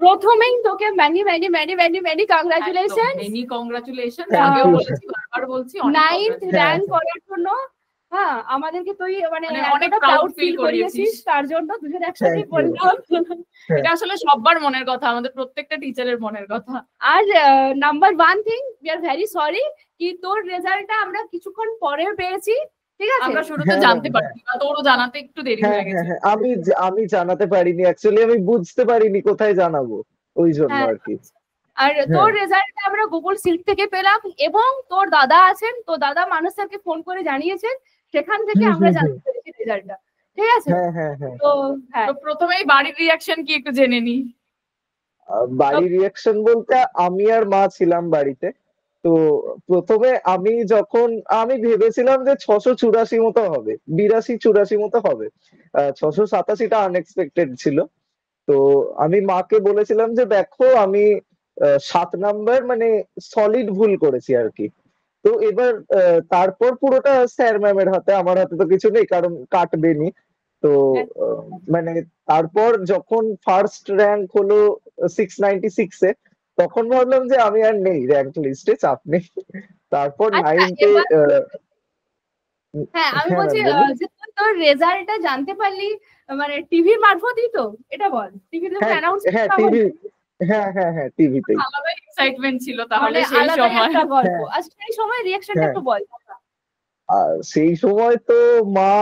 প্রথমেই তোকে many many many many many congratulation. Many congratulation, আগেও বলেছি বারবার বলছি, 9th র‍্যাঙ্ক করার জন্য। হ্যাঁ, আমাদেরকে তুই মানে অনেক প্রাউড ফিল করিয়েছিস, তার জন্য দুজন একসাথে বললাম। এটা আসলে সবার মনের কথা, আমাদের প্রত্যেকটা টিচারের মনের কথা। আর number 1 thing, we are very sorry কি তোর রেজাল্টটা আমরা কিছুক্ষণ পরে পেয়েছি, ঠিক আছে? আমরা শুরুতে জানতে পারিনি, বা তোরও জানাতে একটু দেরি হয়ে গেছে। আমি জানাতে পারিনি, অ্যাকচুয়ালি আমি বুঝতে পারিনি কোথায় জানাবো, ওই জন্য আর কি। আর তোর রেজাল্টটা আমরা গুগল সিট থেকে পেলাম, এবং তোর দাদা আছেন, তো দাদা মানুষ স্যারকে ফোন করে জানিয়েছেন, সেখান থেকে আমরা জানতে পেরেছি রেজাল্টটা, ঠিক আছে? তো প্রথমেই বাড়ির রিয়াকশন কি একটু জেনে নি। বাড়ির রিয়াকশন বলতে আমি আর মা ছিলাম বাড়িতে। তো প্রথমে আমি ভেবেছিলাম যে 684 মতো হবে, 82-84 মতো হবে। 687টা আনএক্সপেক্টেড ছিল। তো আমি মাকে বলেছিলাম যে দেখো আমি 7 নাম্বার মানে সলিড ভুল করেছি আর কি। তো এবার তারপর পুরোটা স্যার ম্যামের হাতে, আমার হাতে তো কিছু নেই, কারণ কাটবেনি। তো মানে তারপর যখন ফার্স্ট র্যাঙ্ক হলো 696-এ, তখন ভাবলাম যে আমি আর নেই র্যাঙ্ক লিস্টে, চাপ নেই। তারপর 9th-এ হ্যাঁ, আমি বলছি যে তোর রেজাল্টটা জানতে পারলি মানে টিভির মারফতই তো, এটা বল। টিভিতে তো অ্যানাউন্স হ্যাঁ টিভিতেই। আলাদা এক্সাইটমেন্ট ছিল তাহলে সেই সময়। আচ্ছা, সেই সময় রিঅ্যাকশনটা একটু বল। সেই সময় তো মা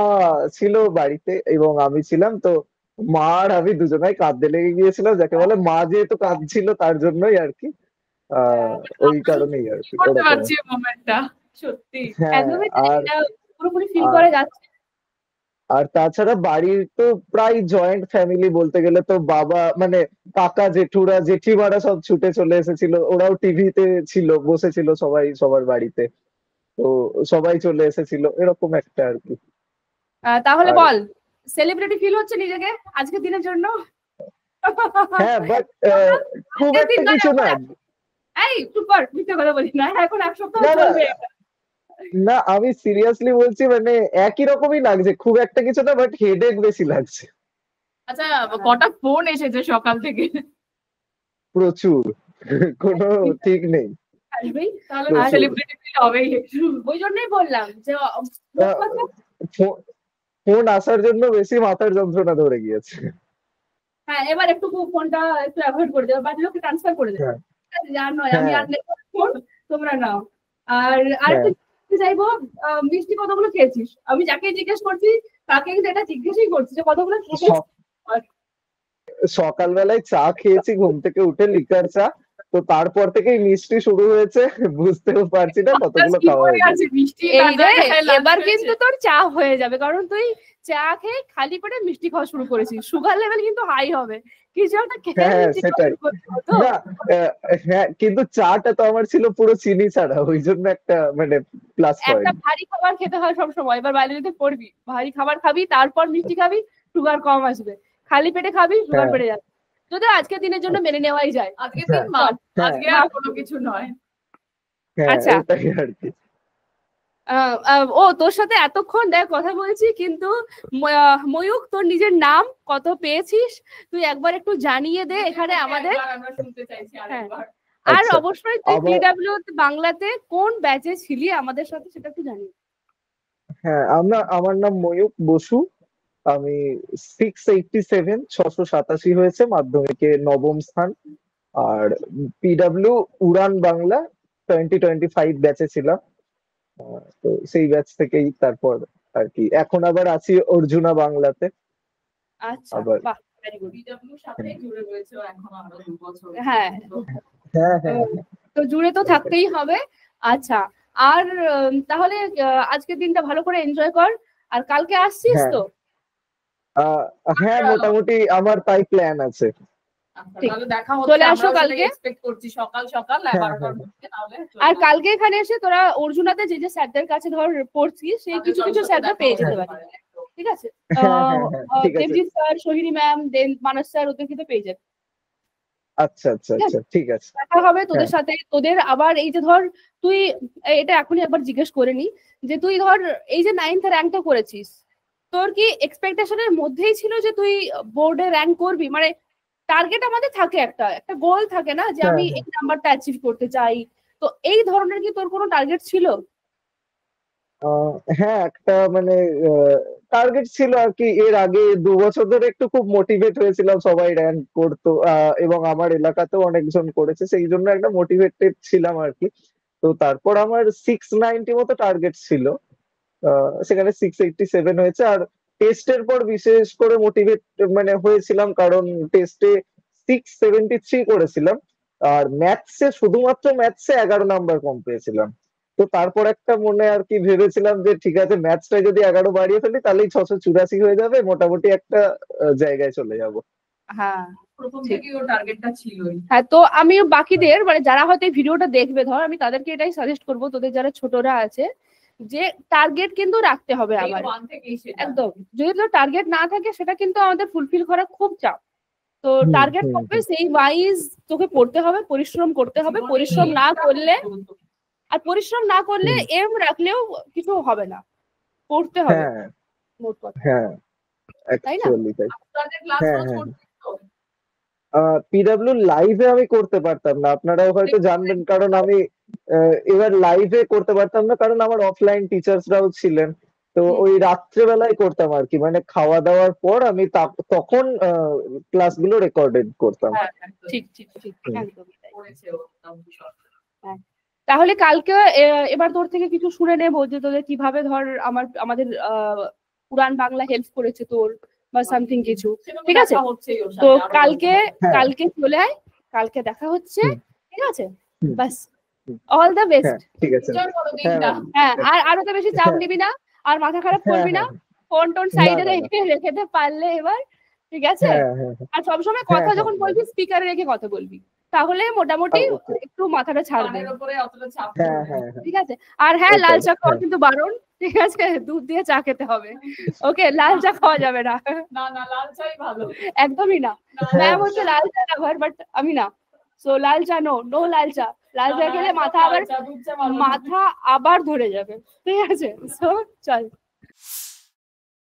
ছিল বাড়িতে এবং আমি ছিলাম, তো মা আর আমি দুজনাই কাঁদতে লেগে গিয়েছিলাম, যাকে বলে মা যেহেতু কাঁদছিল তার জন্যই আর কি, ওই কারণেই আর কি। করতে পারছি মোমেন্টটা সত্যি একদমই পুরোপুরি ফিল করা যাচ্ছে। আর তাছাড়া বাড়ির তো প্রায় জয়েন্ট ফ্যামিলি বলতে গেলে, তো বাবা মানে কাকা জেঠুরা জেঠিমারা সব ছুটে চলে এসেছিল, ওরাও টিভিতে ছিল, বসেছিল সবাই সবার বাড়িতে, তো সবাই চলে এসেছিল, এরকম একটা আর কি। তাহলে বল, সেলিব্রিটি ফিল হচ্ছে নিজেকে আজকের দিনের জন্য? হ্যাঁ, বাট খুব একটা কিছু না। এই চুপ কর, মিথ্যে কথা বলিস না, এখন এক সপ্তাহ চলবে। না, আমি সিরিয়াসলি বলছি, মানে একই রকমই লাগছে, খুব একটা কিছু না, বাট হেডেক বেশি লাগছে। আচ্ছা, কটা ফোন এসেছে সকাল থেকে? প্রচুর, কোনো ঠিক নেই। আসবেই, তাহলে সেলিব্রিটি ফিল হবেই, ওই জন্যই বললাম যে ফোন আসার জন্য বেশি মাথার যন্ত্রণা ধরে গিয়েছে। হ্যাঁ, এবার একটু ফোনটা একটু অ্যাভয়েড করে দেবো, বাড়ির লোককে ট্রান্সফার করে দেবো, জান নয় আমি আর ফোন, তোমরা নাও। আর একটু চাইবো, মিষ্টি কতগুলো খেয়েছিস? আমি যাকে জিজ্ঞেস করছি তাকে যেটা জিজ্ঞেসই করছি যে কতগুলো খেয়েছিস। সকালবেলায় চা খেয়েছি, ঘুম থেকে উঠে লিকার চা, তো তারপর থেকেই মিষ্টি শুরু হয়েছে, বুঝতেও পারছি না কতগুলো খাওয়া হয়েছে। এবার কিন্তু তোর চা হয়ে যাবে, কারণ তুই চা খেয়ে খালি পেটে মিষ্টি খাওয়া শুরু করেছিস, সুগার লেভেল কিন্তু হাই হবে, কিছু একটা সেটাই না। হ্যাঁ, কিন্তু চাটা তো আমার ছিল পুরো চিনি ছাড়া, ওই জন্য একটা মানে প্লাস পয়েন্ট। একটা ভারী খাবার খেতে হয় সবসময়, এবার বাইরে পড়বি, ভারী খাবার খাবি, তারপর মিষ্টি খাবি, সুগার কম আসবে, খালি পেটে খাবি সুগার বেড়ে যাবে। যদি আজকের দিনের জন্য মেনে নেওয়াই যায়, আজকের দিন মাছ, আজকে আর কোনো কিছু নয়। আচ্ছা, ও তোর সাথে এতক্ষণ দেখ কথা বলছি, কিন্তু ময়ূক তোর নিজের নাম কত পেয়েছিস তুই একবার একটু জানিয়ে দে এখানে আমাদের। আর অবশ্যই তুই পিডব্লিউ বাংলাতে কোন ব্যাচে ছিলি আমাদের সাথে সেটা একটু জানিয়ে। হ্যাঁ, আমার নাম ময়ূক বসু, আমি 687 687 হয়েছে মাধ্যমিকে 9ম স্থান। আর পিডব্লিউ উড়ান বাংলা 2025 ব্যাচে ছিলাম, তো সেই ব্যাচ থেকেই তারপর আর কি এখন আবার আছি অর্জুনা বাংলাতে। আচ্ছা, বাহ, ভেরি গুড। পিডব্লিউর সাথে জুড়ে রয়েছে এখন আমরা 2 বছর। হ্যাঁ, তো জুড়ে তো থাকতেই হবে। আচ্ছা, আর তাহলে আজকের দিনটা ভালো করে এনজয় কর, আর কালকে আসছিস তো? হ্যাঁ, মোটামুটি আমার তাই প্ল্যান আছে। চলে আসো কালকে, সকাল সকাল 11টার মধ্যে। আর কালকে এখানে এসে তোরা অর্জুনাতে যে স্যারদের কাছে ধর পড়ছিস সেই কিছু কিছু স্যাররা পেয়ে যেতে পারে, ঠিক আছে? দেবজিৎ স্যার, সোহিনী ম্যাম, দেন মানস স্যার, ওদের কিন্তু পেয়ে যাবে। আচ্ছা আচ্ছা আচ্ছা, ঠিক আছে, দেখা হবে তোদের সাথে। তোদের আবার এই যে ধর তুই এটা এখনই একবার জিজ্ঞেস করে নি যে তুই ধর এই যে 9th র্যাঙ্কটা করেছিস, তোর কি এক্সপেকটেশনের মধ্যেই ছিল যে তুই বোর্ডে র্যাঙ্ক করবি? মানে টার্গেট আমাদের থাকে, একটা একটা গোল থাকে না যে আমি এই নাম্বারটা অ্যাচিভ করতে চাই। তো এই ধরনের কি তোর কোনো টার্গেট ছিল? হ্যাঁ, একটা মানে টার্গেট ছিল আর কি। এর আগে 2 বছর ধরে একটু খুব মোটিভেট হয়েছিলাম, সবাই র্যাঙ্ক করতো এবং আমার এলাকাতেও অনেকজন করেছে, সেই জন্য একটা মোটিভেটেড ছিলাম আর কি। তো তারপর আমার 690 মতো টার্গেট ছিল, সেখানে 687 হয়েছে। আর টেস্টের পর বিশেষ করে মোটিভেট মানে হয়েছিলাম, কারণ টেস্টে 673 করেছিলাম, আর ম্যাথসে শুধুমাত্র ম্যাথসে 11 নাম্বার কম পেয়েছিলাম। তো তারপর একটা মনে আর কি ভেবেছিলাম যে ঠিক আছে, ম্যাথসটা যদি 11 বাড়িয়ে ফেলি তাহলেই 684 হয়ে যাবে, মোটামুটি একটা জায়গায় চলে যাব। হ্যাঁ, প্রথম থেকেই ওর টার্গেটটা ছিলই। হ্যাঁ। তো আমি বাকিদের মানে যারা হয়তো এই ভিডিওটা দেখবে, ধর আমি তাদেরকে এটাই সাজেস্ট করবো, তোদের যারা ছোটরা আছে, যে টার্গেট কিন্তু রাখতে হবে আমার, একদম। যদি তোর টার্গেট না থাকে সেটা কিন্তু আমাদের ফুলফিল করা খুব চাপ। তো টার্গেট হবে, সেই ওয়াইজ তোকে পড়তে হবে, পরিশ্রম করতে হবে। পরিশ্রম না করলে, আর পরিশ্রম না করলে এম রাখলেও কিছু হবে না, পড়তে হবে মোট কথা, হ্যাঁ, তাই না? অ্যাকচুয়ালি তাই। আপনাদের ক্লাস হ্যাঁ, রোজ হ্যাঁ। করতে তো? পিডব্লিউ লাইভে আমি করতে পারতাম না, আপনারাও হয়তো জানবেন, কারণ আমি এবার লাইভে করতে পারতাম না কারণ আমার অফলাইন টিচার্সরাও ছিলেন। তো ওই রাত্রেবেলায় করতাম আর কি, মানে খাওয়া দাওয়ার পর আমি তখন ক্লাসগুলো রেকর্ডেড করতাম। হ্যাঁ, ঠিক ঠিক ঠিক, একদমই তাই। করেছে ও, হ্যাঁ। তাহলে কালকে এবার তোর থেকে কিছু শুনে নেবো যে তোদের কিভাবে ধর আমাদের উড়ান বাংলা হেল্প করেছে তোর, বা সামথিং কিছু, ঠিক আছে? তো কালকে চলে আয়, কালকে দেখা হচ্ছে, ঠিক আছে? বাস, অল দ্য বেস্ট। ঠিক আছে। হ্যাঁ, আর আরো তো বেশি চাপ নিবি না, আর মাথা খারাপ করবি না, ফোন টোন সাইডে রেখে দে পারলে এবার, ঠিক আছে? আর সবসময় কথা যখন বলবি স্পিকারে রেখে কথা বলবি, তাহলে মোটামুটি একটু মাথাটা ছাড়বে, ঠিক আছে? আর হ্যাঁ, লাল চা খাওয়া কিন্তু বারণ, ঠিক আছে? দুধ দিয়ে চা খেতে হবে, ওকে? লাল চা খাওয়া যাবে না, না না, লাল চাই ভালো, একদমই না। ম্যাম হচ্ছে লাল চা লাভার, বাট আমি না। সো লাল চা নো লাল চা। লাল চা খেলে মাথা আবার ধরে যাবে, ঠিক আছে? সো চল।